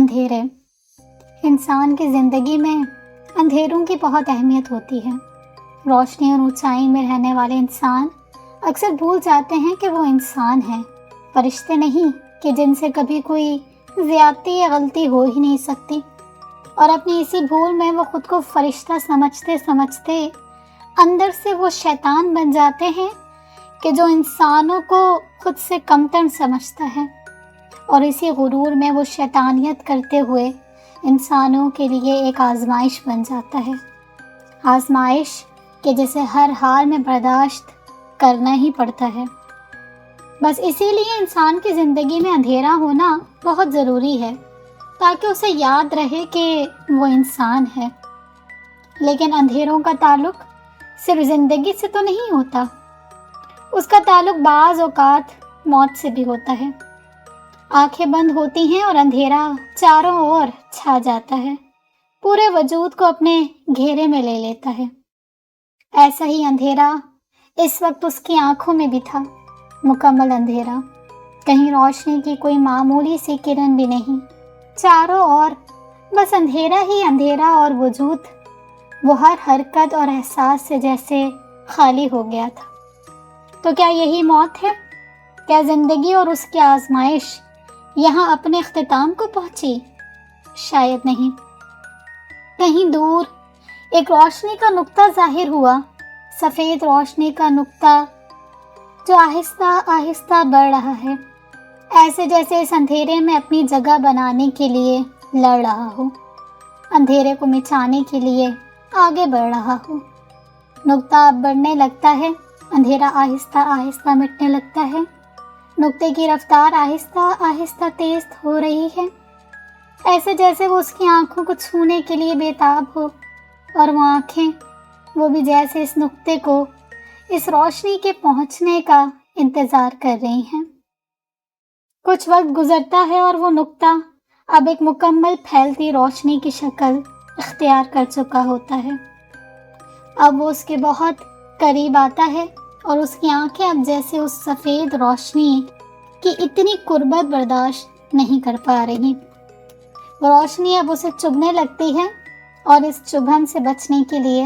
اندھیرے۔ انسان کی زندگی میں اندھیروں کی بہت اہمیت ہوتی ہے۔ روشنی اور اونچائی میں رہنے والے انسان اکثر بھول جاتے ہیں کہ وہ انسان ہیں، فرشتے نہیں، کہ جن سے کبھی کوئی زیادتی یا غلطی ہو ہی نہیں سکتی، اور اپنی اسی بھول میں وہ خود کو فرشتہ سمجھتے سمجھتے اندر سے وہ شیطان بن جاتے ہیں کہ جو انسانوں کو خود سے کمتر سمجھتا ہے، اور اسی غرور میں وہ شیطانیت کرتے ہوئے انسانوں کے لیے ایک آزمائش بن جاتا ہے، آزمائش کہ جسے ہر حال میں برداشت کرنا ہی پڑتا ہے۔ بس اسی لیے انسان کی زندگی میں اندھیرا ہونا بہت ضروری ہے، تاکہ اسے یاد رہے کہ وہ انسان ہے۔ لیکن اندھیروں کا تعلق صرف زندگی سے تو نہیں ہوتا، اس کا تعلق بعض اوقات موت سے بھی ہوتا ہے۔ آنکھیں بند ہوتی ہیں اور اندھیرا چاروں اور چھا جاتا ہے، پورے وجود کو اپنے گھیرے میں لے لیتا ہے۔ ایسا ہی اندھیرا اس وقت اس کی آنکھوں میں بھی تھا، مکمل اندھیرا، کہیں روشنی کی کوئی معمولی سی کرن بھی نہیں، چاروں اور بس اندھیرا ہی اندھیرا، اور وجود وہ ہر حرکت اور احساس سے جیسے خالی ہو گیا تھا۔ تو کیا یہی موت ہے؟ کیا زندگی اور اس کی آزمائش یہاں اپنے اختتام کو پہنچی؟ شاید نہیں۔ کہیں دور ایک روشنی کا نقطہ ظاہر ہوا، سفید روشنی کا نقطہ جو آہستہ آہستہ بڑھ رہا ہے، ایسے جیسے اس اندھیرے میں اپنی جگہ بنانے کے لیے لڑ رہا ہو، اندھیرے کو مٹانے کے لیے آگے بڑھ رہا ہو۔ نقطہ اب بڑھنے لگتا ہے، اندھیرا آہستہ آہستہ مٹنے لگتا ہے، نقطے کی رفتار آہستہ آہستہ تیز ہو رہی ہے، ایسے جیسے وہ اس کی آنکھوں کو چھونے کے لیے بےتاب ہو، اور وہ آنکھیں وہ بھی جیسے اس نقطے کو، اس روشنی کے پہنچنے کا انتظار کر رہی ہیں۔ کچھ وقت گزرتا ہے اور وہ نقطہ اب ایک مکمل پھیلتی روشنی کی شکل اختیار کر چکا ہوتا ہے۔ اب وہ اس کے بہت قریب آتا ہے، اور اس کی آنکھیں اب جیسے اس سفید روشنی کی اتنی قربت برداشت نہیں کر پا رہی۔ وہ روشنی اب اسے چبھنے لگتی ہے، اور اس چبھن سے بچنے کے لیے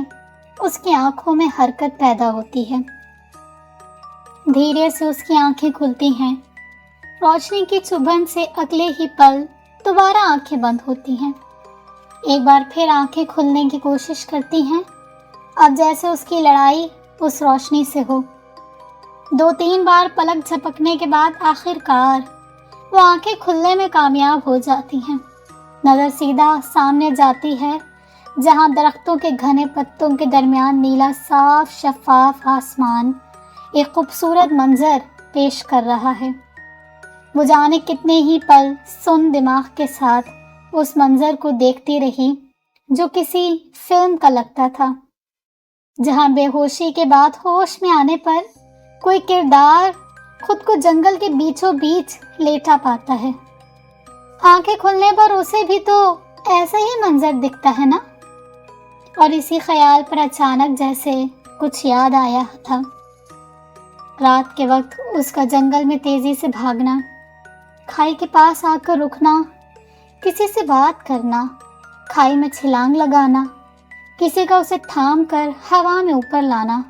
اس کی آنکھوں میں حرکت پیدا ہوتی ہے۔ دھیرے سے اس کی آنکھیں کھلتی ہیں، روشنی کی چبھن سے اگلے ہی پل دوبارہ آنکھیں بند ہوتی ہیں، ایک بار پھر آنکھیں کھلنے کی کوشش کرتی ہیں، اب جیسے اس کی لڑائی اس روشنی سے ہو۔ 2-3 بار پلک جھپکنے کے بعد آخر کار وہ آنکھیں کھلنے میں کامیاب ہو جاتی ہیں۔ نظر سیدھا سامنے جاتی ہے، جہاں درختوں کے گھنے پتوں کے درمیان نیلا صاف شفاف آسمان ایک خوبصورت منظر پیش کر رہا ہے۔ وہ جانے کتنے ہی پل سن دماغ کے ساتھ اس منظر کو دیکھتی رہی، جو کسی فلم کا لگتا تھا، جہاں بے ہوشی کے بعد ہوش میں آنے پر کوئی کردار خود کو جنگل کے بیچوں بیچ لیٹا پاتا ہے۔ آنکھیں کھلنے پر اسے بھی تو ایسا ہی منظر دکھتا ہے نا؟ اور اسی خیال پر اچانک جیسے کچھ یاد آیا تھا۔ رات کے وقت اس کا جنگل میں تیزی سے بھاگنا، کھائی کے پاس آ کر رکنا، کسی سے بات کرنا، کھائی میں چھلانگ لگانا، کسی کا اسے تھام کر ہوا میں اوپر لانا،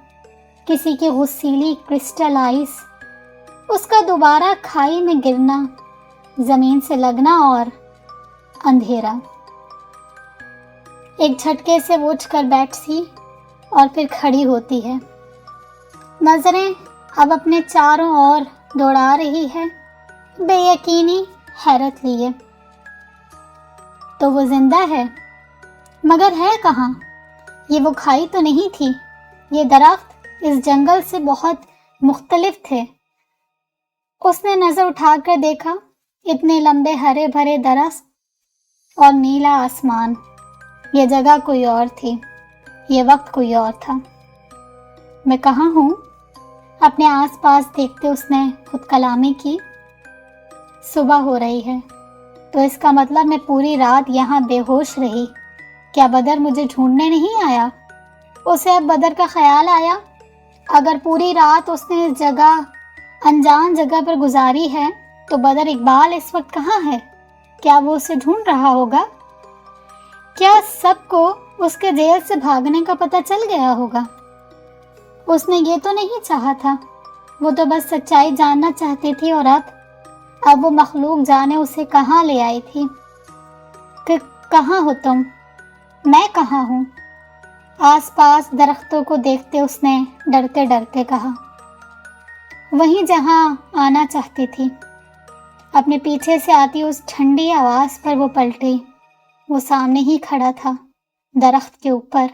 کسی کی غسیلی کرسٹل آئس، اس کا دوبارہ کھائی میں گرنا، زمین سے لگنا، اور اندھیرا۔ ایک جھٹکے سے وہ اٹھ کر بیٹھتی اور پھر کھڑی ہوتی ہے، نظریں اب اپنے چاروں اور دوڑا رہی ہے، بے یقینی، حیرت لیے۔ تو وہ زندہ ہے، مگر ہے کہاں؟ یہ وہ کھائی تو نہیں تھی، یہ درخت اس جنگل سے بہت مختلف تھے۔ اس نے نظر اٹھا کر دیکھا، اتنے لمبے ہرے بھرے درخت اور نیلا آسمان، یہ جگہ کوئی اور تھی، یہ وقت کوئی اور تھا۔ میں کہاں ہوں؟ اپنے آس پاس دیکھتے اس نے خود کلامی کی۔ صبح ہو رہی ہے، تو اس کا مطلب میں پوری رات یہاں بے ہوش رہی۔ کیا بدر مجھے ڈھونڈنے نہیں آیا؟ اسے اب بدر کا خیال آیا۔ اگر پوری رات اس نے اس جگہ، انجان جگہ پر گزاری ہے، تو بدر اقبال اس وقت کہاں ہے؟ کیا وہ اسے ڈھونڈ رہا ہوگا؟ کیا سب کو اس کے جیل سے بھاگنے کا پتہ چل گیا ہوگا؟ اس نے یہ تو نہیں چاہا تھا، وہ تو بس سچائی جاننا چاہتی تھی، اور اب وہ مخلوق جانے اسے کہاں لے آئی تھی۔ کہاں ہو تم؟ میں کہاں ہوں؟ آس پاس درختوں کو دیکھتے اس نے ڈرتے ڈرتے کہا۔ وہیں جہاں آنا چاہتی تھی۔ اپنے پیچھے سے آتی اس ٹھنڈی آواز پر وہ پلٹی۔ وہ سامنے ہی کھڑا تھا، درخت کے اوپر۔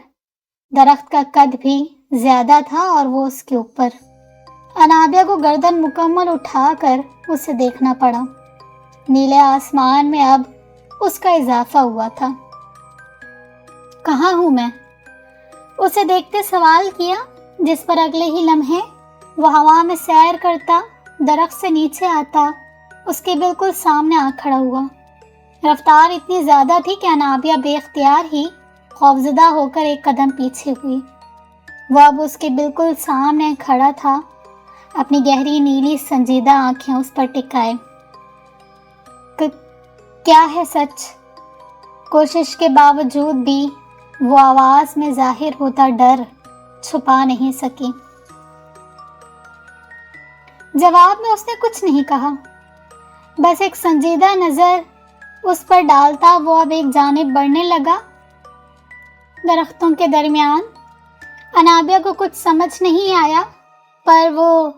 درخت کا قد بھی زیادہ تھا اور وہ اس کے اوپر۔ انابیہ کو گردن مکمل اٹھا کر اسے دیکھنا پڑا۔ نیلے آسمان میں اب اس کا اضافہ ہوا تھا۔ کہاں ہوں میں؟ اسے دیکھتے سوال کیا، جس پر اگلے ہی لمحے وہ ہوا میں سیر کرتا درخت سے نیچے آتا اس کے بالکل سامنے آ کھڑا ہوا۔ رفتار اتنی زیادہ تھی کہ انابیہ بے اختیار ہی خوفزدہ ہو کر ایک قدم پیچھے ہوئی۔ وہ اب اس کے بالکل سامنے کھڑا تھا، اپنی گہری نیلی سنجیدہ آنکھیں اس پر ٹکائے۔ کیا ہے سچ؟ کوشش کے باوجود بھی وہ آواز میں ظاہر ہوتا ڈر چھپا نہیں سکی۔ جواب میں اس نے کچھ نہیں کہا، بس ایک سنجیدہ نظر اس پر ڈالتا وہ اب ایک جانب بڑھنے لگا۔ درختوں کے درمیان انابیہ کو کچھ سمجھ نہیں آیا، پر وہ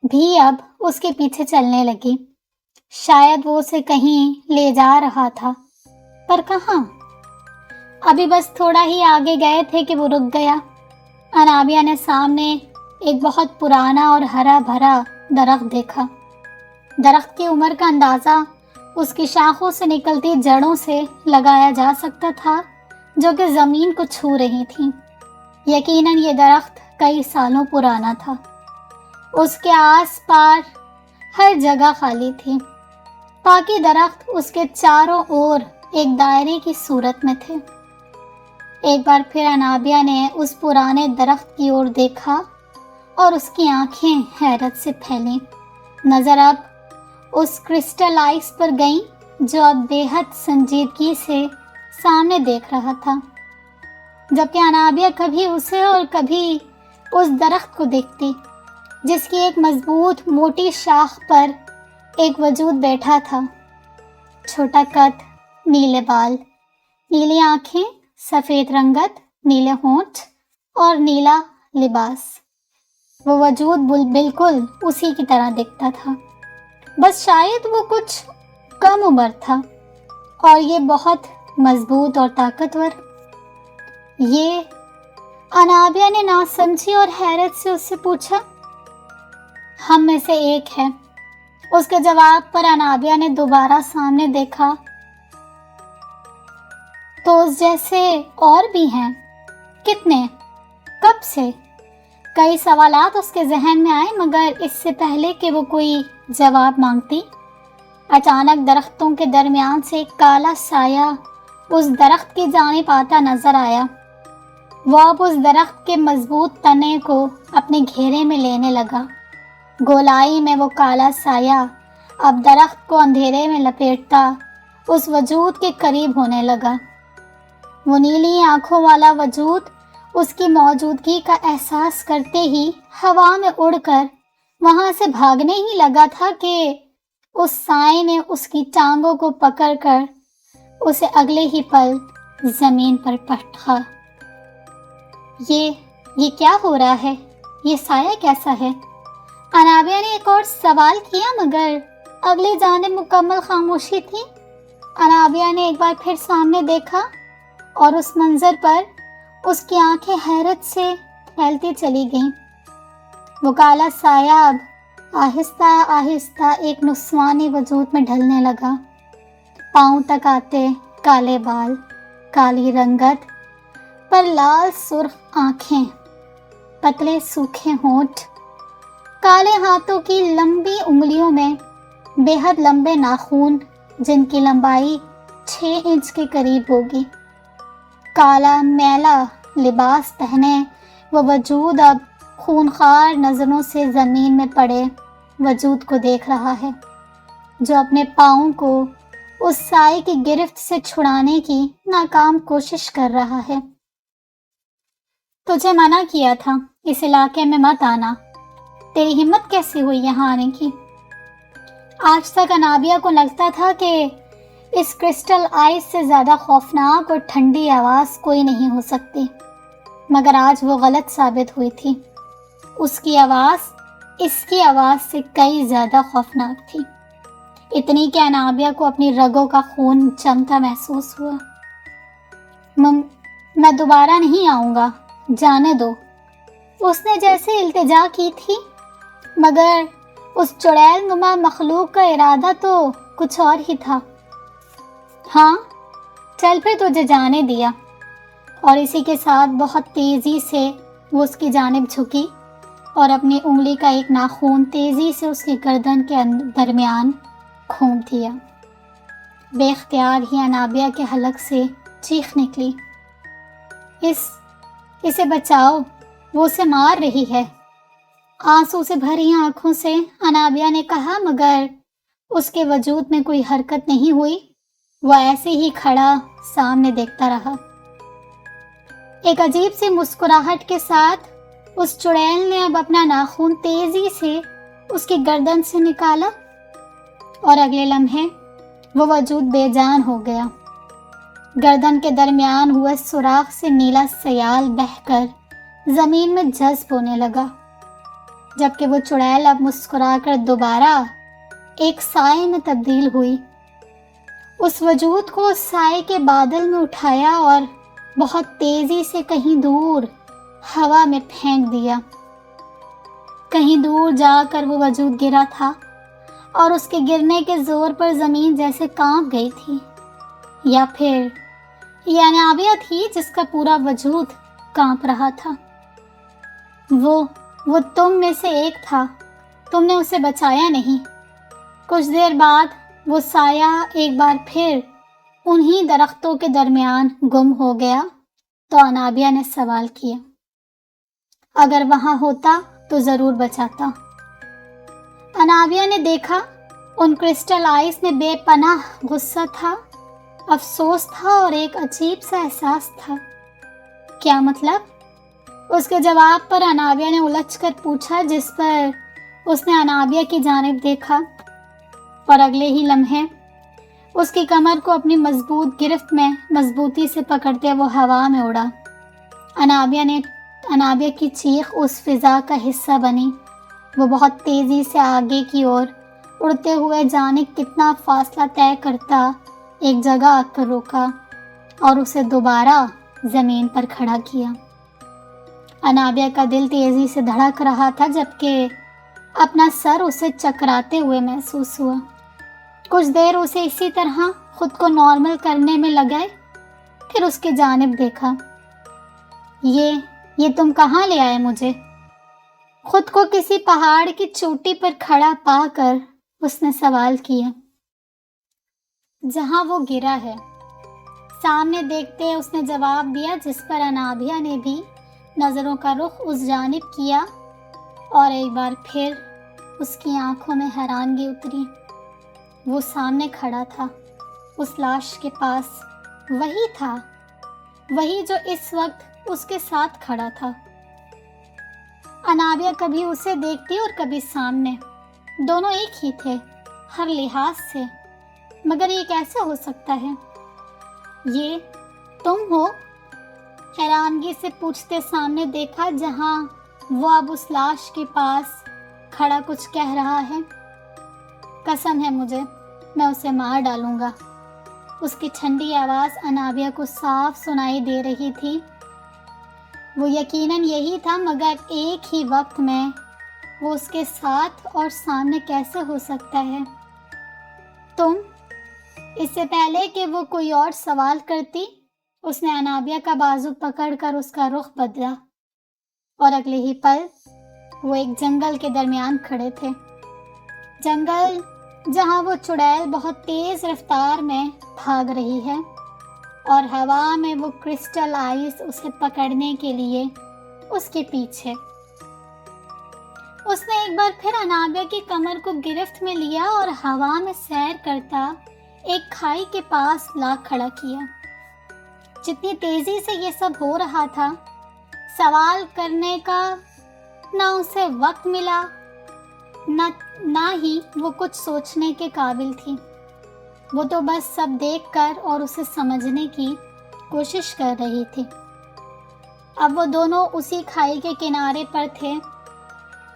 بھی اب اس کے پیچھے چلنے لگی۔ شاید وہ اسے کہیں لے جا رہا تھا، پر کہاں؟ ابھی بس تھوڑا ہی آگے گئے تھے کہ وہ رک گیا۔ انابیہ نے سامنے ایک بہت پرانا اور ہرا بھرا درخت دیکھا۔ درخت کی عمر کا اندازہ اس کی شاخوں سے نکلتی جڑوں سے لگایا جا سکتا تھا، جو کہ زمین کو چھو رہی تھیں۔ یقیناً یہ درخت کئی سالوں پرانا تھا۔ اس کے آس پاس ہر جگہ خالی تھی۔ باقی درخت اس کے چاروں اور ایک دائرے کی صورت میں تھے۔ ایک بار پھر انابیہ نے اس پرانے درخت کی اور دیکھا اور اس کی آنکھیں حیرت سے پھیلیں۔ نظر اب اس کرسٹل آئس پر گئی جو اب بے حد سنجیدگی سے سامنے دیکھ رہا تھا، جبکہ انابیہ کبھی اسے اور کبھی اس درخت کو دیکھتی جس کی ایک مضبوط موٹی شاخ پر ایک وجود بیٹھا تھا۔ چھوٹا قد، نیلے بال، نیلی آنکھیں، سفید رنگت، نیلے ہونٹ اور نیلا لباس۔ وہ وجود بالکل اسی کی طرح دکھتا تھا، بس شاید وہ کچھ کم عمر تھا، اور یہ بہت مضبوط اور طاقتور۔ یہ انابیہ نے ناسمجھی اور حیرت سے اس سے پوچھا۔ ہم میں سے ایک ہے۔ اس کے جواب پر انابیہ نے دوبارہ سامنے دیکھا۔ تو اس جیسے اور بھی ہیں؟ کتنے؟ کب سے؟ کئی سوالات اس کے ذہن میں آئے، مگر اس سے پہلے کہ وہ کوئی جواب مانگتی، اچانک درختوں کے درمیان سے ایک کالا سایہ اس درخت کی جانب آتا نظر آیا۔ وہ اب اس درخت کے مضبوط تنے کو اپنے گھیرے میں لینے لگا۔ گولائی میں وہ کالا سایہ اب درخت کو اندھیرے میں لپیٹتا اس وجود کے قریب ہونے لگا۔ وہ نیلی آنکھوں والا وجود اس کی موجودگی کا احساس کرتے ہی ہوا میں اڑ کر وہاں سے بھاگنے ہی لگا تھا کہ اس سائے نے اس کی ٹانگوں کو پکڑ کر اسے اگلے ہی پل زمین پر پٹخا۔ یہ کیا ہو رہا ہے؟ یہ سایہ کیسا ہے؟ انابیہ نے ایک اور سوال کیا، مگر اگلی جانب مکمل خاموشی تھی۔ انابیہ نے ایک بار پھر سامنے دیکھا اور اس منظر پر اس کی آنکھیں حیرت سے پھیلتی چلی گئیں۔ وہ کالا سایہ اب آہستہ آہستہ ایک نسوانی وجود میں ڈھلنے لگا۔ پاؤں تک آتے کالے بال، کالی رنگت پر لال سرخ آنکھیں، پتلے سوکھے ہونٹ، کالے ہاتھوں کی لمبی انگلیوں میں بے حد لمبے ناخن جن کی لمبائی 6 انچ کے قریب ہوگی۔ کالا میلا لباس پہنے وہ وجود اب خونخوار نظروں سے زمین میں پڑے وجود کو دیکھ رہا ہے، جو اپنے پاؤں کو اس سائے کی گرفت سے چھڑانے کی ناکام کوشش کر رہا ہے۔ تجھے منع کیا تھا اس علاقے میں مت آنا، تیری ہمت کیسی ہوئی یہاں آنے کی؟ آج تک انابیہ کو لگتا تھا کہ اس کرسٹل آئس سے زیادہ خوفناک اور ٹھنڈی آواز کوئی نہیں ہو سکتی، مگر آج وہ غلط ثابت ہوئی تھی۔ اس کی آواز اس کی آواز سے کئی زیادہ خوفناک تھی، اتنی کہ انابیہ کو اپنی رگوں کا خون جمتا محسوس ہوا۔ میں دوبارہ نہیں آؤں گا، جانے دو، اس نے جیسے التجا کی تھی، مگر اس چڑیل نما مخلوق کا ارادہ تو کچھ اور ہی تھا۔ ہاں چل پھر، تجھے جانے دیا۔ اور اسی کے ساتھ بہت تیزی سے وہ اس کی جانب جھکی اور اپنی انگلی کا ایک ناخن تیزی سے اس کی گردن کے درمیان گھوم دیا۔ بے اختیار ہی انابیہ کے حلق سے چیخ نکلی، اسے بچاؤ، وہ اسے مار رہی ہے۔ آنسو سے بھری آنکھوں سے انابیہ نے کہا، مگر اس کے وجود میں کوئی حرکت نہیں ہوئی، وہ ایسے ہی کھڑا سامنے دیکھتا رہا۔ ایک عجیب سی مسکراہٹ کے ساتھ اس چڑیل نے اب اپنا ناخن تیزی سے اس کی گردن سے نکالا اور اگلے لمحے وہ وجود بے جان ہو گیا۔ گردن کے درمیان ہوئے سوراخ سے نیلا سیال بہہ کر زمین میں جذب ہونے لگا، جبکہ وہ چڑیل اب مسکرا کر دوبارہ ایک سائے میں تبدیل ہوئی۔ اس وجود کو اس سائے کے بادل میں اٹھایا اور بہت تیزی سے کہیں دور ہوا میں پھینک دیا۔ کہیں دور جا کر وہ وجود گرا تھا اور اس کے گرنے کے زور پر زمین جیسے کانپ گئی تھی، یا پھر یہ انابیہ تھی جس کا پورا وجود کانپ رہا تھا۔ وہ تم میں سے ایک تھا، تم نے اسے بچایا نہیں۔ کچھ دیر بعد وہ سایہ ایک بار پھر انہی درختوں کے درمیان گم ہو گیا تو انابیہ نے سوال کیا، اگر وہاں ہوتا تو ضرور بچاتا۔ انابیہ نے دیکھا ان کرسٹل آئس میں بے پناہ غصہ تھا، افسوس تھا اور ایک عجیب سا احساس تھا۔ کیا مطلب؟ اس کے جواب پر انابیہ نے الجھ کر پوچھا، جس پر اس نے انابیہ کی جانب دیکھا اور اگلے ہی لمحے اس کی کمر کو اپنی مضبوط گرفت میں مضبوطی سے پکڑتے وہ ہوا میں اڑا۔ انابیہ کی چیخ اس فضا کا حصہ بنی۔ وہ بہت تیزی سے آگے کی اور اڑتے ہوئے جانے کتنا فاصلہ طے کرتا ایک جگہ آ کر روکا اور اسے دوبارہ زمین پر کھڑا کیا۔ انابیہ کا دل تیزی سے دھڑک رہا تھا، جبکہ اپنا سر اسے چکراتے ہوئے محسوس ہوا۔ کچھ دیر اسے اسی طرح خود کو نارمل کرنے میں لگائے، پھر اس کی جانب دیکھا۔ یہ تم کہاں لے آئے مجھے؟ خود کو کسی پہاڑ کی چوٹی پر کھڑا پا کر اس نے سوال کیا۔ جہاں وہ گرا ہے، سامنے دیکھتے اس نے جواب دیا، جس پر انابیہ نے بھی نظروں کا رخ اس جانب کیا اور ایک بار پھر اس کی آنکھوں میں حیرانگی اتری۔ وہ سامنے کھڑا تھا، اس لاش کے پاس، وہی تھا، وہی جو اس وقت اس کے ساتھ کھڑا تھا۔ انابیہ کبھی اسے دیکھتی اور کبھی سامنے، دونوں ایک ہی تھے ہر لحاظ سے، مگر یہ کیسے ہو سکتا ہے؟ یہ تم ہو؟ حیرانگی سے پوچھتے سامنے دیکھا، جہاں وہ اب اس لاش کے پاس کھڑا کچھ کہہ رہا ہے۔ قسم ہے مجھے، میں اسے مار ڈالوں گا۔ اس کی ٹھنڈی آواز انابیہ کو صاف سنائی دے رہی تھی۔ وہ یقیناً یہی تھا، مگر ایک ہی وقت میں وہ اس کے ساتھ اور سامنے کیسے ہو سکتا ہے؟ تم؟ اس سے پہلے کہ وہ کوئی اور سوال کرتی، اس نے انابیہ کا بازو پکڑ کر اس کا رخ بدلا اور اگلے ہی پل وہ ایک جنگل کے درمیان کھڑے تھے۔ جنگل جہاں وہ چڑیل بہت تیز رفتار میں بھاگ رہی ہے اور ہوا میں وہ کرسٹل آئس اسے پکڑنے کے لیے اس کے پیچھے۔ اس نے ایک بار پھر انابیہ کی کمر کو گرفت میں لیا اور ہوا میں سیر کرتا ایک کھائی کے پاس لا کھڑا کیا۔ جتنی تیزی سے یہ سب ہو رہا تھا، سوال کرنے کا نہ اسے وقت ملا، نہ ہی وہ کچھ سوچنے کے قابل تھی۔ وہ تو بس سب دیکھ کر اور اسے سمجھنے کی کوشش کر رہی تھی۔ اب وہ دونوں اسی کھائی کے کنارے پر تھے،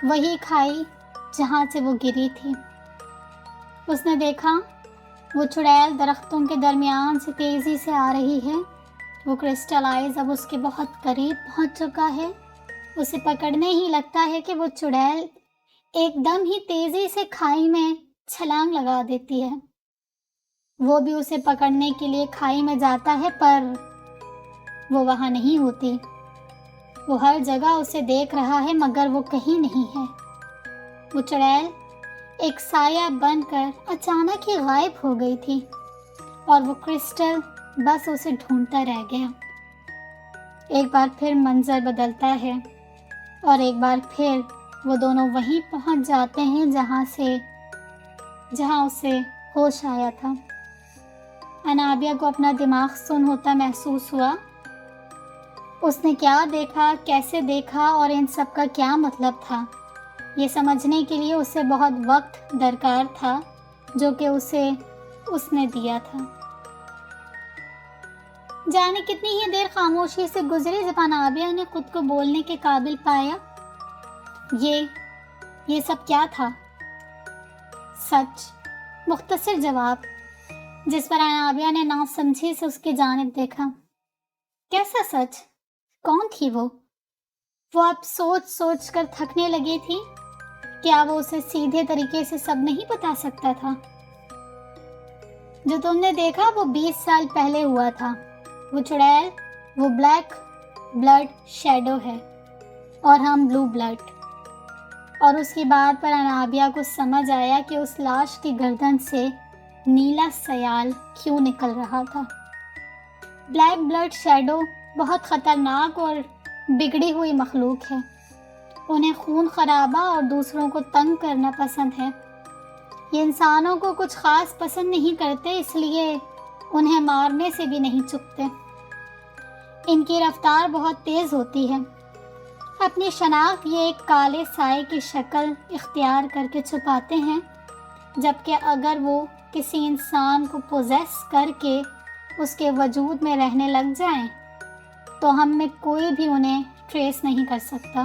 وہی کھائی جہاں سے وہ گری تھی۔ اس نے دیکھا وہ چڑیل درختوں کے درمیان سے تیزی سے آ رہی ہے۔ وہ کرسٹل آئز اب اس کے بہت قریب پہنچ چکا ہے۔ اسے پکڑنے ہی لگتا ہے کہ وہ چڑیل ایک دم ہی تیزی سے کھائی میں چھلانگ لگا دیتی ہے۔ وہ بھی اسے پکڑنے کے لیے کھائی میں جاتا ہے، پر وہ وہاں نہیں ہوتی۔ وہ ہر جگہ اسے دیکھ رہا ہے مگر وہ کہیں نہیں ہے۔ وہ چڑیل ایک سایہ بن کر اچانک ہی غائب ہو گئی تھی اور وہ کرسٹل بس اسے ڈھونڈتا رہ گیا۔ ایک بار پھر منظر بدلتا ہے اور ایک بار پھر وہ دونوں وہیں پہنچ جاتے ہیں جہاں اسے ہوش آیا تھا۔ انابیہ کو اپنا دماغ سن ہوتا محسوس ہوا۔ اس نے کیا دیکھا، کیسے دیکھا اور ان سب کا کیا مطلب تھا، یہ سمجھنے کے لیے اسے بہت وقت درکار تھا جو کہ اس نے دیا تھا۔ جانے کتنی ہی دیر خاموشی سے گزری جب انابیہ نے خود کو بولنے کے قابل پایا۔ یہ سب کیا تھا؟ سچ، مختصر جواب، جس پر انابیہ نے ناسمجھی سے اس کی جانب دیکھا۔ کیسا سچ؟ کون تھی وہ؟ وہ اب سوچ سوچ کر تھکنے لگی تھی۔ کیا وہ اسے سیدھے طریقے سے سب نہیں بتا سکتا تھا؟ جو تم نے دیکھا وہ 20 سال پہلے ہوا تھا۔ وہ چڑیل، وہ بلیک بلڈ شیڈو ہے اور ہم بلو بلڈ۔ اور اس کی بات پر انابیہ کو سمجھ آیا کہ اس لاش کی گردن سے نیلا سیال کیوں نکل رہا تھا۔ بلیک بلڈ شیڈو بہت خطرناک اور بگڑی ہوئی مخلوق ہے۔ انہیں خون خرابہ اور دوسروں کو تنگ کرنا پسند ہے۔ یہ انسانوں کو کچھ خاص پسند نہیں کرتے، اس لیے انہیں مارنے سے بھی نہیں چکتے۔ ان کی رفتار بہت تیز ہوتی ہے۔ اپنی شناخت یہ ایک کالے سائے کی شکل اختیار کر کے چھپاتے ہیں، جبکہ اگر وہ کسی انسان کو پوزیس کر کے اس کے وجود میں رہنے لگ جائیں تو ہم میں کوئی بھی انہیں ٹریس نہیں کر سکتا۔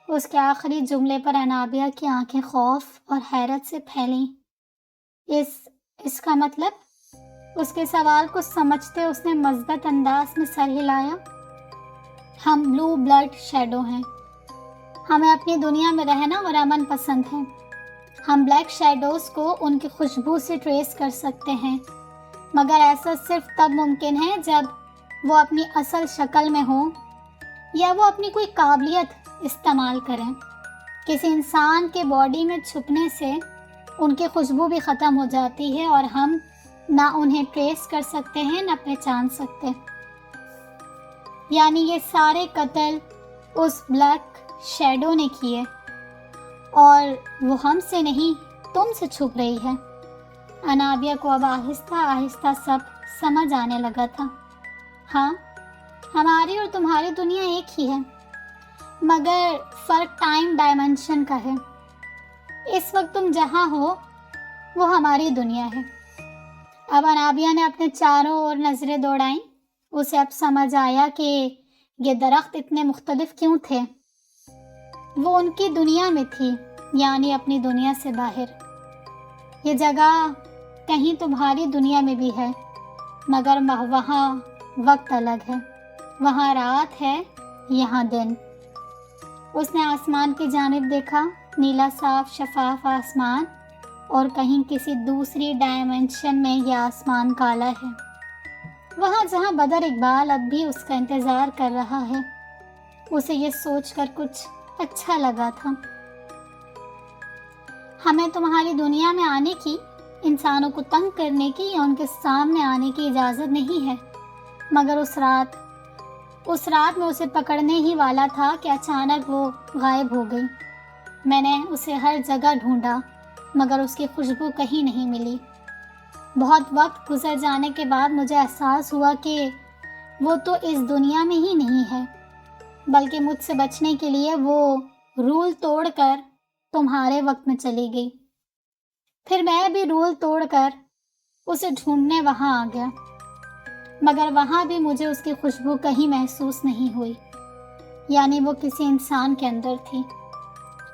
اس کے آخری جملے پر انابیہ کی آنکھیں خوف اور حیرت سے پھیلیں۔ اس کا مطلب؟ اس کے سوال کو سمجھتے اس نے مثبت انداز میں سر ہلایا۔ ہم بلو بلڈ شیڈو ہیں۔ ہمیں اپنی دنیا میں رہنا اور امن پسند ہے۔ ہم بلیک شیڈوز کو ان کی خوشبو سے ٹریس کر سکتے ہیں، مگر ایسا صرف تب ممکن ہے جب وہ اپنی اصل شکل میں ہوں یا وہ اپنی کوئی قابلیت استعمال کریں۔ کسی انسان کے باڈی میں چھپنے سے ان کی خوشبو بھی ختم ہو جاتی ہے اور ہم نہ انہیں ٹریس کر سکتے ہیں نہ پہچان سکتے۔ یعنی یہ سارے قتل اس بلیک شیڈو نے کیے اور وہ ہم سے نہیں تم سے چھپ رہی ہے۔ انابیہ کو اب آہستہ آہستہ سب سمجھ آنے لگا تھا۔ ہاں، ہماری اور تمہاری دنیا ایک ہی ہے، مگر فرق ٹائم ڈائمنشن کا ہے۔ اس وقت تم جہاں ہو وہ ہماری دنیا ہے۔ اب انابیہ نے اپنے چاروں اور نظریں دوڑائیں۔ اسے اب سمجھ آیا کہ یہ درخت اتنے مختلف کیوں تھے۔ وہ ان کی دنیا میں تھی، یعنی اپنی دنیا سے باہر۔ یہ جگہ کہیں تمہاری دنیا میں بھی ہے، مگر وہاں وقت الگ ہے۔ وہاں رات ہے، یہاں دن۔ اس نے آسمان کی جانب دیکھا، نیلا صاف شفاف آسمان، اور کہیں کسی دوسری ڈائمنشن میں یہ آسمان کالا ہے۔ وہاں جہاں بدر اقبال اب بھی اس کا انتظار کر رہا ہے۔ اسے یہ سوچ کر کچھ اچھا لگا تھا۔ ہمیں تمہاری دنیا میں آنے کی، انسانوں کو تنگ کرنے کی یا ان کے سامنے آنے کی اجازت نہیں ہے، مگر اس رات میں اسے پکڑنے ہی والا تھا کہ اچانک وہ غائب ہو گئی۔ میں نے اسے ہر جگہ ڈھونڈا، مگر اس کی خوشبو کہیں نہیں ملی۔ بہت وقت گزر جانے کے بعد مجھے احساس ہوا کہ وہ تو اس دنیا میں ہی نہیں ہے، بلکہ مجھ سے بچنے کے لیے وہ رول توڑ کر تمہارے وقت میں چلی گئی۔ پھر میں بھی رول توڑ کر اسے ڈھونڈنے وہاں آ گیا، مگر وہاں بھی مجھے اس کی خوشبو کہیں محسوس نہیں ہوئی، یعنی وہ کسی انسان کے اندر تھی۔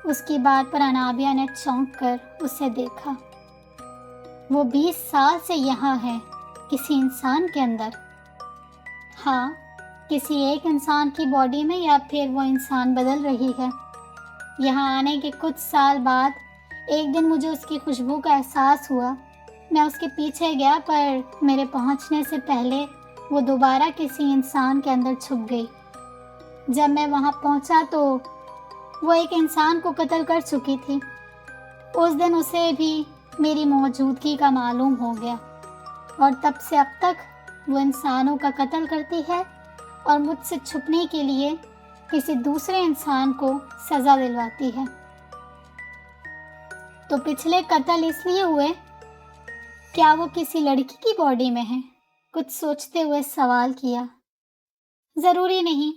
اس کی بات پر انابیہ نے چونک کر اسے دیکھا۔ وہ 20 سال سے یہاں ہے، کسی انسان کے اندر؟ ہاں، کسی ایک انسان کی باڈی میں، یا پھر وہ انسان بدل رہی ہے؟ یہاں آنے کے کچھ سال بعد ایک دن مجھے اس کی خوشبو کا احساس ہوا۔ میں اس کے پیچھے گیا، پر میرے پہنچنے سے پہلے وہ دوبارہ کسی انسان کے اندر چھپ گئی۔ جب میں وہاں پہنچا تو وہ ایک انسان کو قتل کر چکی تھی۔ اس دن اسے بھی میری موجودگی کا معلوم ہو گیا، اور تب سے اب تک وہ انسانوں کا قتل کرتی ہے اور مجھ سے چھپنے کے لیے کسی دوسرے انسان کو سزا دلواتی ہے۔ تو پچھلے قتل اس لیے ہوئے؟ کیا وہ کسی لڑکی کی باڈی میں ہے؟ کچھ سوچتے ہوئے سوال کیا۔ ضروری نہیں،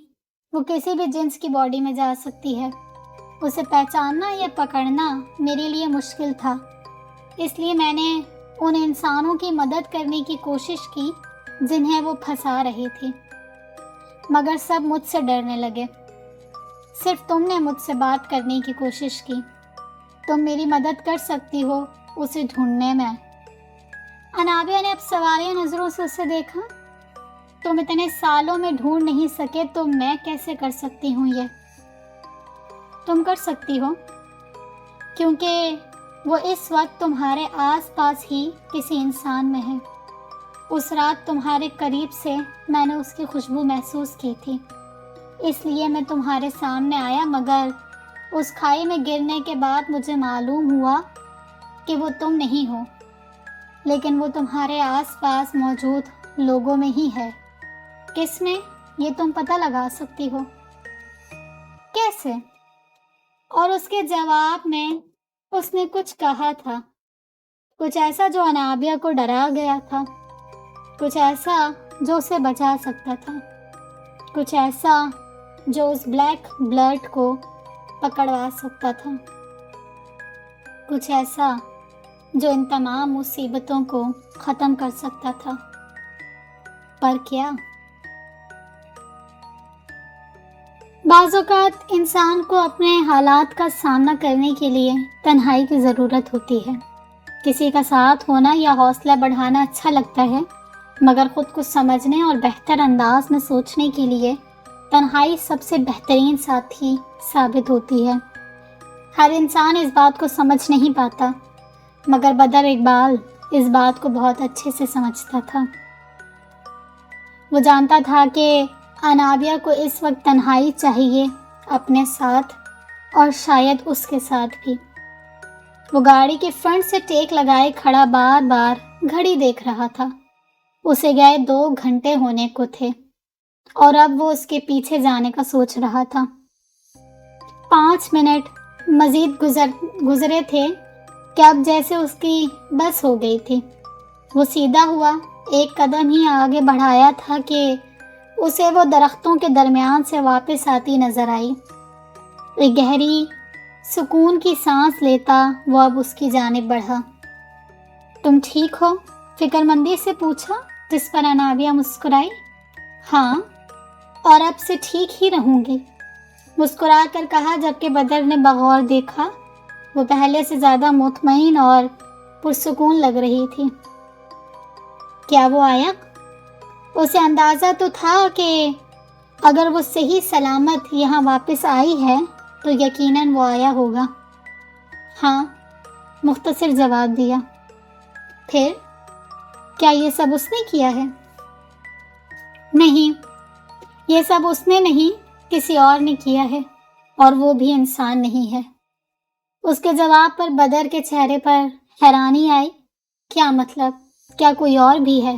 وہ کسی بھی جنس کی باڈی میں جا سکتی ہے۔ اسے پہچاننا یا پکڑنا میرے لیے مشکل تھا، اس لیے میں نے ان انسانوں کی مدد کرنے کی کوشش کی جنہیں وہ پھنسا رہی تھی، مگر سب مجھ سے ڈرنے لگے۔ صرف تم نے مجھ سے بات کرنے کی کوشش کی۔ تم میری مدد کر سکتی ہو اسے ڈھونڈنے میں۔ انابیہ نے اب سوالیہ نظروں سے اسے دیکھا۔ تم اتنے سالوں میں ڈھونڈ نہیں سکے تو میں کیسے کر سکتی ہوں یہ؟ تم کر سکتی ہو، کیونکہ وہ اس وقت تمہارے آس پاس ہی کسی انسان میں ہے۔ اس رات تمہارے قریب سے میں نے اس کی خوشبو محسوس کی تھی، اس لیے میں تمہارے سامنے آیا، مگر اس کھائی میں گرنے کے بعد مجھے معلوم ہوا کہ وہ تم نہیں ہو، لیکن وہ تمہارے آس پاس موجود لوگوں میں ہی ہے۔ کس میں، یہ تم پتہ لگا سکتی ہو؟ کیسے؟ اور اس کے جواب میں اس نے کچھ کہا تھا، کچھ ایسا جو انابیہ کو ڈرا گیا تھا، کچھ ایسا جو اسے بچا سکتا تھا، کچھ ایسا جو اس بلیک بلڈ کو پکڑوا سکتا تھا، کچھ ایسا جو ان تمام مصیبتوں کو ختم کر سکتا تھا۔ پر کیا؟ بعض اوقات انسان کو اپنے حالات کا سامنا کرنے کے لیے تنہائی کی ضرورت ہوتی ہے۔ کسی کا ساتھ ہونا یا حوصلہ بڑھانا اچھا لگتا ہے، مگر خود کو سمجھنے اور بہتر انداز میں سوچنے کے لیے تنہائی سب سے بہترین ساتھی ثابت ہوتی ہے۔ ہر انسان اس بات کو سمجھ نہیں پاتا، مگر بدر اقبال اس بات کو بہت اچھے سے سمجھتا تھا۔ وہ جانتا تھا کہ انابیہ کو اس وقت تنہائی چاہیے اپنے ساتھ، اور شاید اس کے ساتھ بھی۔ وہ گاڑی کے فرنٹ سے ٹیک لگائے کھڑا بار بار گھڑی دیکھ رہا تھا۔ اسے گئے 2 گھنٹے ہونے کو تھے، اور اب وہ اس کے پیچھے جانے کا سوچ رہا تھا۔ 5 منٹ مزید گزرے تھے کہ اب جیسے اس کی بس ہو گئی تھی۔ وہ سیدھا ہوا، ایک قدم ہی آگے بڑھایا تھا کہ اسے وہ درختوں کے درمیان سے واپس آتی نظر آئی۔ ایک گہری سکون کی سانس لیتا وہ اب اس کی جانب بڑھا۔ تم ٹھیک ہو؟ فکر مندی سے پوچھا، جس پر انابیہ مسکرائی۔ ہاں، اور اب سے ٹھیک ہی رہوں گی، مسکرا کر کہا، جبکہ بدر نے بغور دیکھا۔ وہ پہلے سے زیادہ مطمئن اور پرسکون لگ رہی تھی۔ کیا وہ آیا؟ اسے اندازہ تو تھا کہ اگر وہ صحیح سلامت یہاں واپس آئی ہے تو یقیناً وہ آیا ہوگا۔ ہاں، مختصر جواب دیا۔ پھر کیا یہ سب اس نے کیا ہے؟ نہیں، یہ سب اس نے نہیں، کسی اور نے کیا ہے، اور وہ بھی انسان نہیں ہے۔ اس کے جواب پر بدر کے چہرے پر حیرانی آئی۔ کیا مطلب؟ کیا کوئی اور بھی ہے؟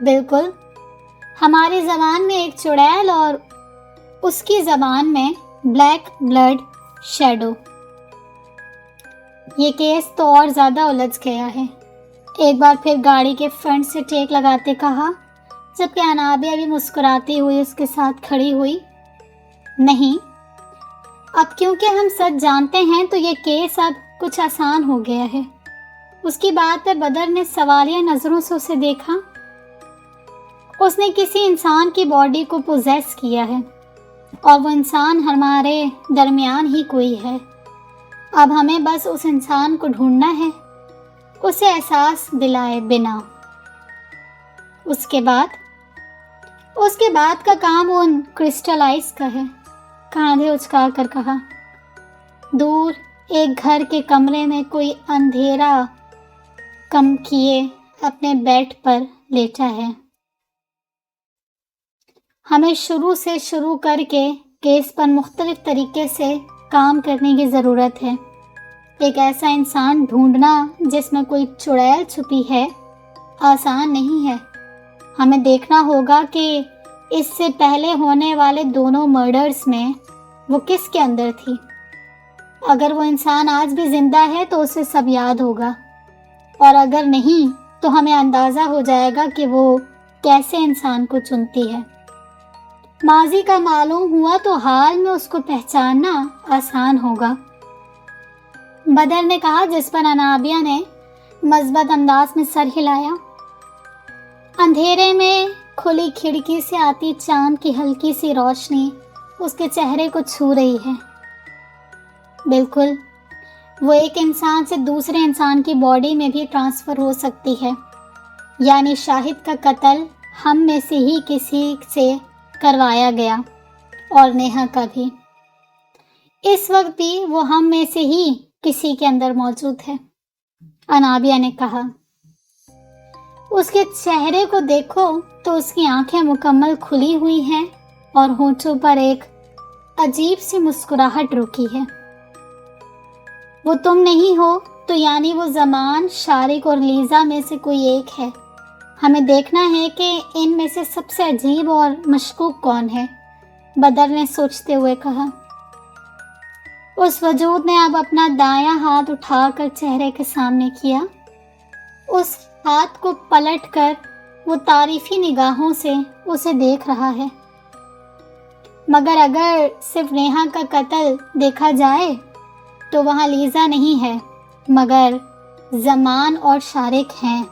بالکل، ہماری زبان میں ایک چڑیل اور اس کی زبان میں بلیک بلڈ شیڈو۔ یہ کیس تو اور زیادہ الجھ گیا ہے۔ ایک بار پھر گاڑی کے فرنٹ سے ٹیک لگاتے کہا، جبکہ انابیہ بھی مسکراتی ہوئی اس کے ساتھ کھڑی ہوئی۔ نہیں، اب کیونکہ ہم سچ جانتے ہیں تو یہ کیس اب کچھ آسان ہو گیا ہے۔ اس کی بات پر بدر نے سوالیہ نظروں سے اسے دیکھا۔ اس نے کسی انسان کی باڈی کو پوزیس کیا ہے اور وہ انسان ہمارے درمیان ہی کوئی ہے۔ اب ہمیں بس اس انسان کو ڈھونڈنا ہے، اسے احساس دلائے بنا۔ اس کے بعد کا کام ان کرسٹلائز کا ہے، کاندھے اچکا کر کہا۔ دور ایک گھر کے کمرے میں کوئی اندھیرا کم کیے اپنے بیڈ پر لیٹا ہے۔ ہمیں شروع سے شروع کر کے کیس پر مختلف طریقے سے کام کرنے کی ضرورت ہے۔ ایک ایسا انسان ڈھونڈنا جس میں کوئی چڑیل چھپی ہے آسان نہیں ہے۔ ہمیں دیکھنا ہوگا کہ اس سے پہلے ہونے والے دونوں مرڈرز میں وہ کس کے اندر تھی۔ اگر وہ انسان آج بھی زندہ ہے تو اسے سب یاد ہوگا، اور اگر نہیں تو ہمیں اندازہ ہو جائے گا کہ وہ کیسے انسان کو چنتی ہے۔ ماضی کا معلوم ہوا تو حال میں اس کو پہچاننا آسان ہوگا، بدر نے کہا، جس پر انابیہ نے مثبت انداز میں سر ہلایا۔ اندھیرے میں کھلی کھڑکی سے آتی چاند کی ہلکی سی روشنی اس کے چہرے کو چھو رہی ہے۔ بالکل، وہ ایک انسان سے دوسرے انسان کی باڈی میں بھی ٹرانسفر ہو سکتی ہے، یعنی شاہد کا قتل ہم میں سے ہی کسی سے کروایا گیا، اور نیہا کا بھی۔ اس وقت بھی وہ ہم میں سے ہی کسی کے اندر موجود ہے، انابیہ نے کہا۔ اس کے چہرے کو دیکھو تو اس کی آنکھیں مکمل کھلی ہوئی ہیں اور ہونٹوں پر ایک عجیب سی مسکراہٹ رکی ہے۔ وہ تم نہیں ہو تو یعنی وہ زمان، شارق اور لیزا میں سے کوئی ایک ہے۔ ہمیں دیکھنا ہے کہ ان میں سے سب سے عجیب اور مشکوک کون ہے، بدر نے سوچتے ہوئے کہا۔ اس وجود نے اب اپنا دایاں ہاتھ اٹھا کر چہرے کے سامنے کیا۔ اس ہاتھ کو پلٹ کر وہ تعریفی نگاہوں سے اسے دیکھ رہا ہے۔ مگر اگر صرف نیہا کا قتل دیکھا جائے تو وہاں لیزا نہیں ہے، مگر زمان اور شارق ہیں۔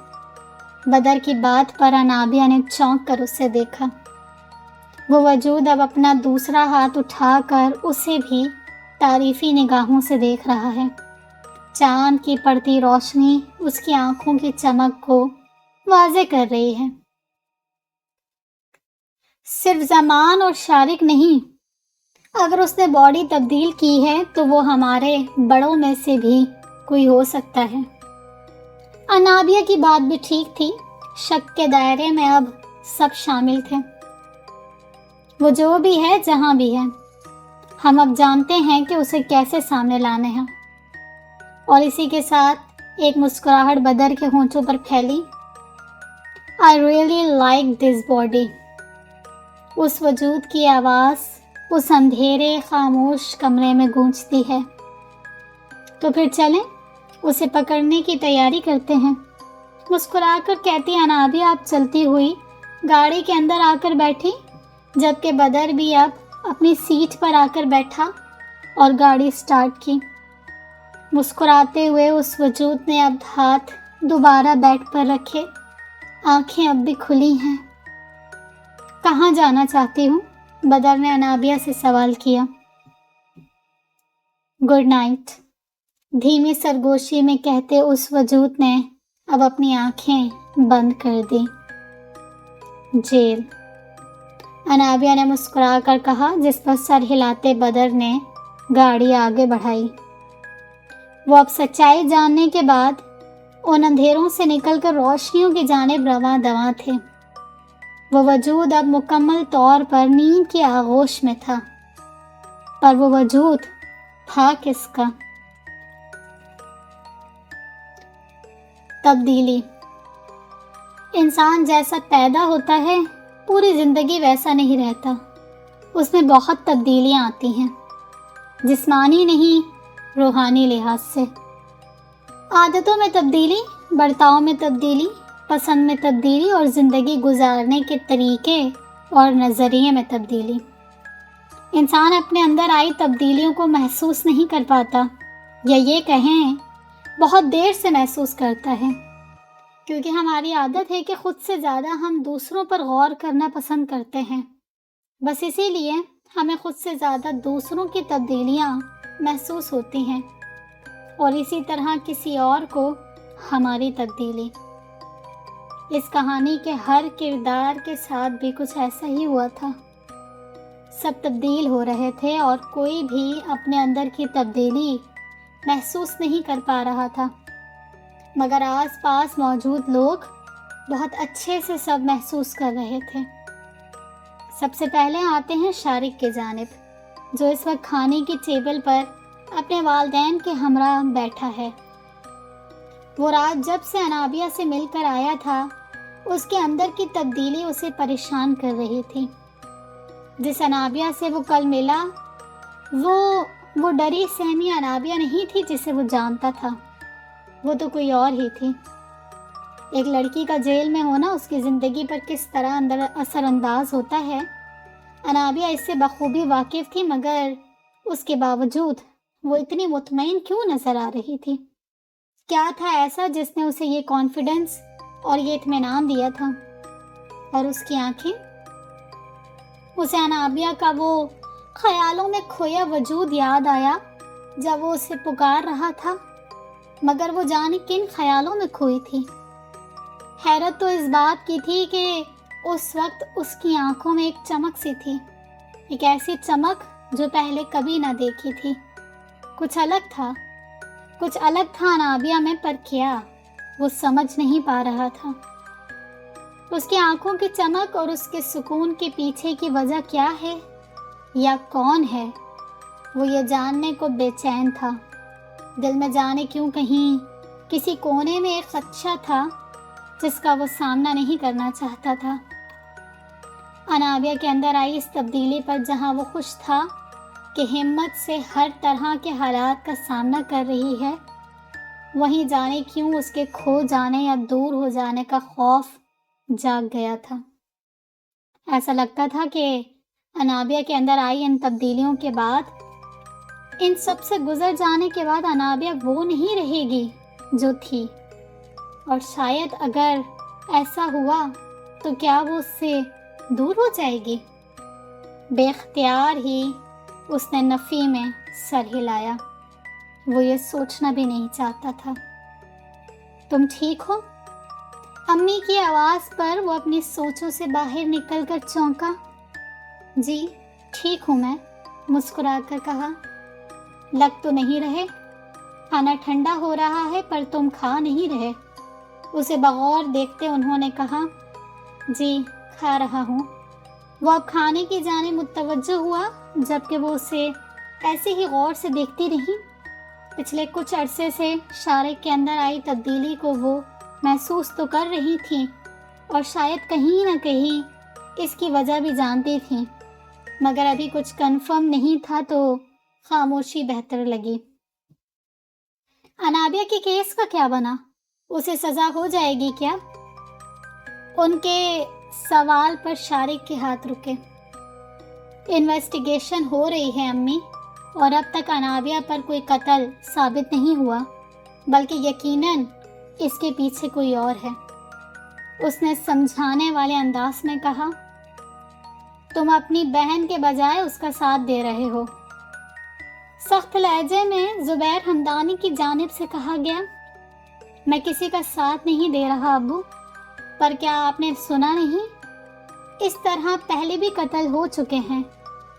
بدر کی بات پر انابیہ نے چونک کر اسے دیکھا۔ وہ وجود اب اپنا دوسرا ہاتھ اٹھا کر اسے بھی تعریفی نگاہوں سے دیکھ رہا ہے۔ چاند کی پڑتی روشنی اس کی آنکھوں کی چمک کو واضح کر رہی ہے۔ صرف زمان اور شارق نہیں، اگر اس نے باڈی تبدیل کی ہے تو وہ ہمارے بڑوں میں سے بھی کوئی ہو سکتا ہے۔ انابیہ کی بات بھی ٹھیک تھی، شک کے دائرے میں اب سب شامل تھے۔ وہ جو بھی ہے، جہاں بھی ہے، ہم اب جانتے ہیں کہ اسے کیسے سامنے لانے ہیں۔ اور اسی کے ساتھ ایک مسکراہٹ بدر کے ہونٹوں پر پھیلی۔ I really like this body۔ اس وجود کی آواز اس اندھیرے خاموش کمرے میں گونجتی ہے۔ تو پھر چلیں، اسے پکڑنے کی تیاری کرتے ہیں، مسکرا کر کہتی انابیہ اب چلتی ہوئی گاڑی کے اندر آ کر بیٹھی، جبکہ بدر بھی اب اپنی سیٹ پر آ کر بیٹھا اور گاڑی سٹارٹ کی۔ مسکراتے ہوئے اس وجود نے اب ہاتھ دوبارہ بیڈ پر رکھے، آنکھیں اب بھی کھلی ہیں۔ کہاں جانا چاہتی ہوں؟ بدر نے انابیہ سے سوال کیا۔ گڈ نائٹ، دھیمی سرگوشی میں کہتے اس وجود نے اب اپنی آنکھیں بند کر دی۔ جیل، انابیہ نے مسکرا کر کہا، جس پر سر ہلاتے بدر نے گاڑی آگے بڑھائی۔ وہ اب سچائی جاننے کے بعد ان اندھیروں سے نکل کر روشنیوں کی جانب رواں دواں تھے۔ وہ وجود اب مکمل طور پر نیند کی آغوش میں تھا، پر وہ وجود تھا کس کا؟ تبدیلی۔ انسان جیسا پیدا ہوتا ہے پوری زندگی ویسا نہیں رہتا، اس میں بہت تبدیلیاں آتی ہیں، جسمانی نہیں روحانی لحاظ سے۔ عادتوں میں تبدیلی، برتاؤ میں تبدیلی، پسند میں تبدیلی اور زندگی گزارنے کے طریقے اور نظریے میں تبدیلی۔ انسان اپنے اندر آئی تبدیلیوں کو محسوس نہیں کر پاتا، یا یہ کہیں بہت دیر سے محسوس کرتا ہے، کیونکہ ہماری عادت ہے کہ خود سے زیادہ ہم دوسروں پر غور کرنا پسند کرتے ہیں۔ بس اسی لیے ہمیں خود سے زیادہ دوسروں کی تبدیلیاں محسوس ہوتی ہیں، اور اسی طرح کسی اور کو ہماری تبدیلی۔ اس کہانی کے ہر کردار کے ساتھ بھی کچھ ایسا ہی ہوا تھا۔ سب تبدیل ہو رہے تھے اور کوئی بھی اپنے اندر کی تبدیلی محسوس نہیں کر پا رہا تھا، مگر آس پاس موجود لوگ بہت اچھے سے سب محسوس کر رہے تھے۔ سب سے پہلے آتے ہیں شارق کی جانب، جو اس وقت کھانے کی ٹیبل پر اپنے والدین کے ہمراہ بیٹھا ہے۔ وہ رات جب سے انابیہ سے مل کر آیا تھا، اس کے اندر کی تبدیلی اسے پریشان کر رہی تھی۔ جس انابیہ سے وہ کل ملا، وہ ڈری سہمی انابیہ نہیں تھی جسے وہ جانتا تھا، وہ تو کوئی اور ہی تھی۔ ایک لڑکی کا جیل میں ہونا اس کی زندگی پر کس طرح اثر انداز ہوتا ہے، انابیہ اس سے بخوبی واقف تھی، مگر اس کے باوجود وہ اتنی مطمئن کیوں نظر آ رہی تھی؟ کیا تھا ایسا جس نے اسے یہ کانفیڈنس اور یہ اطمینان دیا تھا؟ اور اس کی آنکھیں، اسے انابیہ کا وہ خیالوں میں کھویا وجود یاد آیا جب وہ اسے پکار رہا تھا، مگر وہ جانے کن خیالوں میں کھوئی تھی۔ حیرت تو اس بات کی تھی کہ اس وقت اس کی آنکھوں میں ایک چمک سی تھی، ایک ایسی چمک جو پہلے کبھی نہ دیکھی تھی۔ کچھ الگ تھا انابیہ میں، پر کیا وہ سمجھ نہیں پا رہا تھا۔ اس کی آنکھوں کی چمک اور اس کے سکون کے پیچھے کی وجہ کیا ہے یا کون ہے، وہ یہ جاننے کو بے چین تھا۔ دل میں جانے کیوں کہیں کسی کونے میں ایک خدشہ تھا جس کا وہ سامنا نہیں کرنا چاہتا تھا۔ انابیہ کے اندر آئی اس تبدیلی پر جہاں وہ خوش تھا کہ ہمت سے ہر طرح کے حالات کا سامنا کر رہی ہے، وہیں جانے کیوں اس کے کھو جانے یا دور ہو جانے کا خوف جاگ گیا تھا۔ ایسا لگتا تھا کہ انابیہ کے اندر آئی ان تبدیلیوں کے بعد، ان سب سے گزر جانے کے بعد انابیہ وہ نہیں رہے گی جو تھی، اور شاید اگر ایسا ہوا تو کیا وہ اس سے دور ہو جائے گی؟ بے اختیار ہی اس نے نفی میں سر ہلایا، وہ یہ سوچنا بھی نہیں چاہتا تھا۔ تم ٹھیک ہو؟ امی کی آواز پر وہ اپنی سوچوں سے باہر نکل کر چونکا۔ جی ٹھیک ہوں میں، مسکرا کر کہا۔ لگ تو نہیں رہے، کھانا ٹھنڈا ہو رہا ہے پر تم کھا نہیں رہے۔ اسے بغور دیکھتے انہوں نے کہا، جی کھا رہا ہوں۔ وہ اب کھانے کی جانب متوجہ ہوا، جبکہ وہ اسے ایسے ہی غور سے دیکھتی رہی۔ پچھلے کچھ عرصے سے شارق کے اندر آئی تبدیلی کو وہ محسوس تو کر رہی تھی، اور شاید کہیں نہ کہیں اس کی وجہ بھی جانتی تھی، مگر ابھی کچھ کنفرم نہیں تھا تو خاموشی بہتر لگی۔ انابیہ کے کیس کا کیا بنا؟ اسے سزا ہو جائے گی کیا؟ ان کے سوال پر شارق کے ہاتھ رکے۔ انویسٹیگیشن ہو رہی ہے امی، اور اب تک انابیہ پر کوئی قتل ثابت نہیں ہوا، بلکہ یقیناً اس کے پیچھے کوئی اور ہے۔ اس نے سمجھانے والے انداز میں کہا، تم اپنی بہن کے بجائے اس کا ساتھ دے رہے ہو۔ سخت لہجے میں زبیر ہمدانی کی جانب سے کہا گیا، میں کسی کا ساتھ نہیں دے رہا ابو، پر کیا آپ نے سنا نہیں؟ اس طرح پہلے بھی قتل ہو چکے ہیں،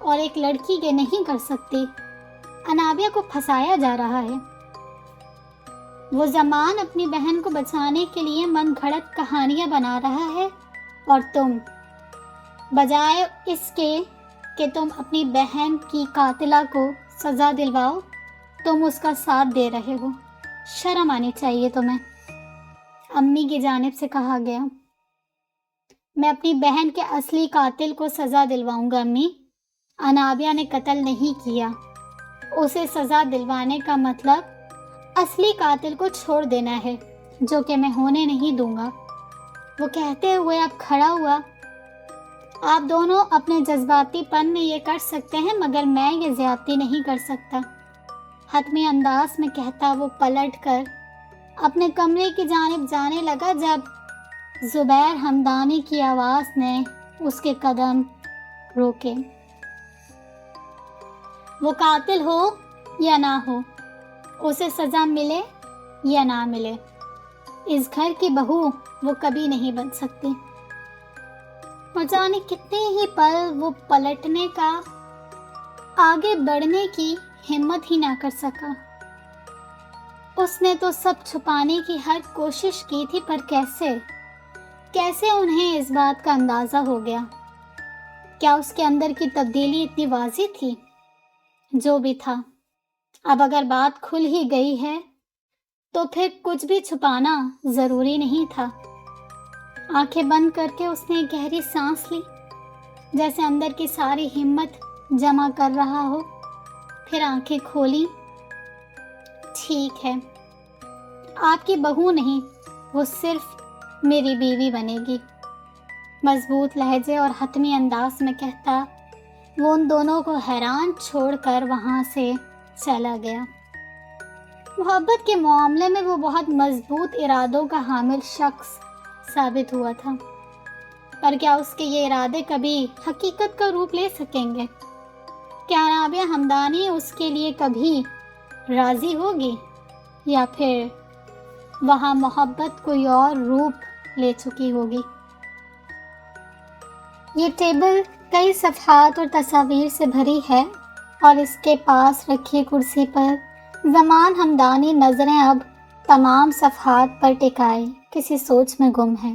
اور ایک لڑکی یہ نہیں کر سکتی۔ انابیہ کو پھنسایا جا رہا ہے۔ وہ زمان اپنی بہن کو بچانے کے لیے من گھڑت کہانیاں بنا رہا ہے، اور تم بجائے اس کے کہ تم اپنی بہن کی قاتلہ کو سزا دلواؤ، تم اس کا ساتھ دے رہے ہو۔ شرم آنی چاہیے تمہیں، امی کی جانب سے کہا گیا۔ میں اپنی بہن کے اصلی قاتل کو سزا دلواؤں گا امی۔ انابیہ نے قتل نہیں کیا، اسے سزا دلوانے کا مطلب اصلی قاتل کو چھوڑ دینا ہے، جو کہ میں ہونے نہیں دوں گا۔ وہ کہتے ہوئے اب کھڑا ہوا۔ آپ دونوں اپنے جذباتی پن میں یہ کر سکتے ہیں مگر میں یہ زیادتی نہیں کر سکتا، حتمی انداز میں کہتا وہ پلٹ کر اپنے کمرے کی جانب جانے لگا جب زبیر ہمدانی کی آواز نے اس کے قدم روکے۔ وہ قاتل ہو یا نہ ہو، اسے سزا ملے یا نہ ملے، اس گھر کی بہو وہ کبھی نہیں بن سکتی۔ اور جانے کتنے ہی پل وہ پلٹنے کا، آگے بڑھنے کی ہمت ہی نہ کر سکا۔ اس نے تو سب چھپانے کی ہر کوشش کی تھی، پر کیسے انہیں اس بات کا اندازہ ہو گیا؟ کیا اس کے اندر کی تبدیلی اتنی واضح تھی؟ جو بھی تھا، اب اگر بات کھل ہی گئی ہے تو پھر کچھ بھی چھپانا ضروری نہیں تھا۔ آنکھیں بند کر کے اس نے گہری سانس لی، جیسے اندر کی ساری ہمت جمع کر رہا ہو، پھر آنکھیں کھولی۔ ٹھیک ہے، آپ کی بہو نہیں، وہ صرف میری بیوی بنے گی، مضبوط لہجے اور حتمی انداز میں کہتا وہ ان دونوں کو حیران چھوڑ کر وہاں سے چلا گیا۔ محبت کے معاملے میں وہ بہت مضبوط ارادوں کا حامل شخص ثابت ہوا تھا، پر کیا اس کے یہ ارادے کبھی حقیقت کا روپ لے سکیں گے؟ کیا رابعہ ہمدانی اس کے لیے کبھی راضی ہوگی، یا پھر وہاں محبت کوئی اور روپ لے چکی ہوگی؟ یہ ٹیبل کئی صفحات اور تصاویر سے بھری ہے اور اس کے پاس رکھی کرسی پر زمان ہمدانی نظریں اب تمام صفحات پر ٹکائے کسی سوچ میں گم ہے۔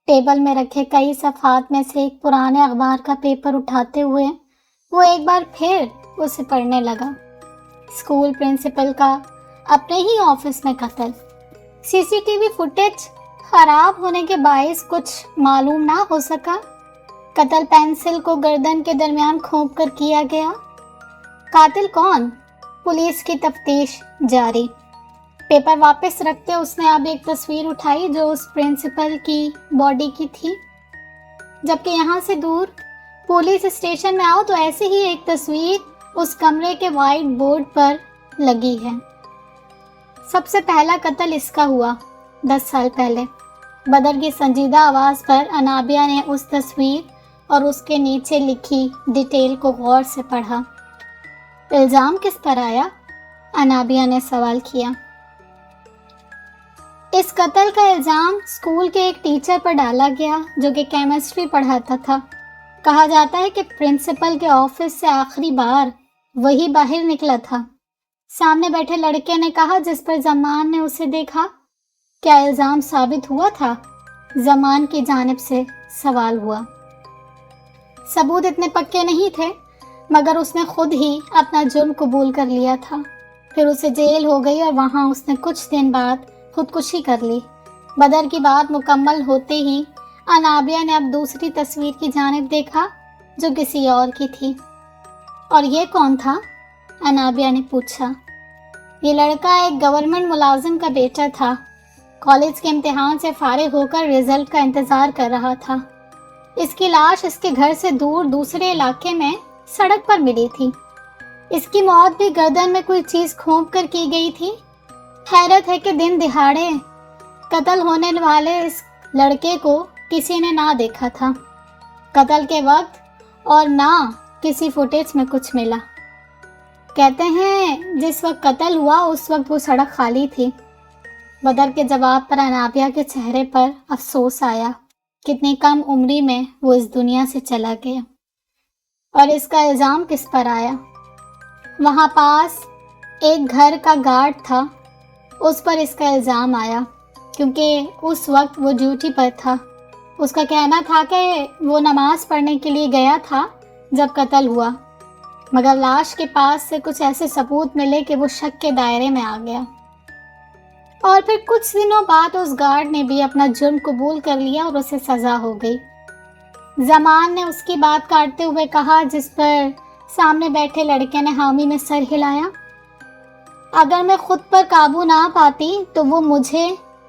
ٹیبل میں رکھے کئی صفحات میں سے ایک پرانے اخبار کا پیپر اٹھاتے ہوئے وہ ایک بار پھر اسے پڑھنے لگا۔ اسکول پرنسپل کا اپنے ہی آفس میں قتل، سی سی ٹی وی فوٹیج خراب ہونے کے باعث کچھ معلوم نہ ہو سکا، قتل پینسل کو گردن کے درمیان کھوپ کر کیا گیا، قاتل کون؟ پولیس کی تفتیش جاری۔ پیپر واپس رکھتے اس نے اب ایک تصویر اٹھائی جو اس پرنسپل کی باڈی کی تھی، جبکہ یہاں سے دور پولیس اسٹیشن میں آؤ تو ایسے ہی ایک تصویر اس کمرے کے وائٹ بورڈ پر لگی ہے۔ سب سے پہلا قتل اس کا ہوا 10 سال پہلے۔ بدر کی سنجیدہ آواز پر انابیہ نے اس تصویر اور اس کے نیچے لکھی ڈیٹیل کو غور سے پڑھا۔ الزام کس پر آیا؟ انابیہ نے سوال کیا۔ اس قتل کا الزام اسکول کے ایک ٹیچر پر ڈالا گیا جو کہ کیمسٹری پڑھاتا تھا۔ کہا جاتا ہے کہ پرنسپل کے آفس سے آخری بار وہی باہر نکلا تھا۔ سامنے بیٹھے لڑکے نے کہا جس پر زمان نے اسے دیکھا۔ کیا الزام ثابت ہوا تھا؟ زمان کی جانب سے سوال ہوا۔ ثبوت اتنے پکے نہیں تھے، مگر اس نے خود ہی اپنا جرم قبول کر لیا تھا۔ پھر اسے جیل ہو گئی اور وہاں اس نے کچھ دن بعد خودکشی کر لی۔ بدر کی بات مکمل ہوتے ہی انابیہ نے اب دوسری تصویر کی جانب دیکھا جو کسی اور کی تھی۔ اور یہ کون تھا؟ انابیہ نے پوچھا۔ یہ لڑکا ایک گورنمنٹ ملازم کا بیٹا تھا، کالج کے امتحان سے فارغ ہو کر رزلٹ کا انتظار کر رہا تھا۔ اس کی لاش اس کے گھر سے دور دوسرے علاقے میں سڑک پر ملی تھی۔ اس کی موت بھی گردن میں کوئی چیز کھونپ کر کی گئی تھی۔ حیرت ہے کہ دن دہاڑے قتل ہونے والے اس لڑکے کو کسی نے نہ دیکھا تھا قتل کے وقت، اور نہ کسی فوٹیج میں کچھ ملا۔ کہتے ہیں جس وقت قتل ہوا اس وقت وہ سڑک خالی تھی۔ بدر کے جواب پر انابیہ کے چہرے پر افسوس آیا۔ کتنی کم عمری میں وہ اس دنیا سے چلا گیا۔ اور اس کا الزام کس پر آیا؟ وہاں پاس ایک گھر کا گارڈ تھا، اس پر اس کا الزام آیا کیونکہ اس وقت وہ ڈیوٹی پر تھا۔ اس کا کہنا تھا کہ وہ نماز پڑھنے کے لیے گیا تھا جب قتل ہوا، مگر لاش کے پاس سے کچھ ایسے ثبوت ملے کہ وہ شک کے دائرے میں آ گیا۔ اور پھر کچھ دنوں بعد اس گارڈ نے بھی اپنا جرم قبول کر لیا اور اسے سزا ہو گئی۔ زمان نے اس کی بات کاٹتے ہوئے کہا، جس پر سامنے بیٹھے لڑکے نے حامی میں سر ہلایا۔ اگر میں خود پر قابو نہ پاتی تو وہ مجھے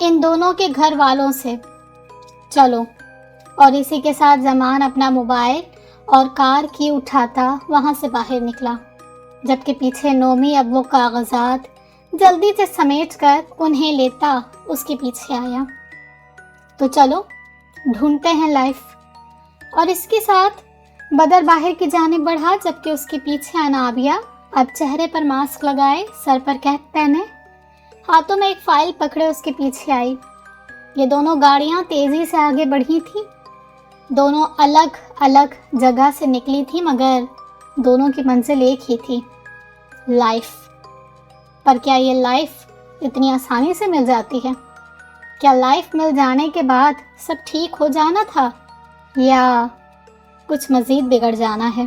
ان دونوں کے گھر والوں سے۔ چلو، اور اسی کے ساتھ زمان اپنا موبائل اور کار کی اٹھاتا وہاں سے باہر نکلا، جبکہ پیچھے نومی اب وہ کاغذات جلدی سے سمیٹ کر انہیں لیتا اس کے پیچھے آیا۔ تو چلو ڈھونڈتے ہیں لائف۔ اور اس کے ساتھ بدر باہر کی جانب بڑھا، جبکہ اس کے پیچھے انابیہ اب چہرے پر ماسک لگائے، سر پر کیپ پہنے، ہاتھوں میں ایک فائل پکڑے اس کے پیچھے آئی۔ یہ دونوں گاڑیاں تیزی سے آگے بڑھی تھیں، دونوں الگ الگ جگہ سے نکلی تھی، مگر دونوں کی منزل ایک ہی تھی، لائف۔ پر کیا یہ لائف اتنی آسانی سے مل جاتی ہے؟ کیا لائف مل جانے کے بعد سب ٹھیک ہو جانا تھا، یا کچھ مزید بگڑ جانا ہے؟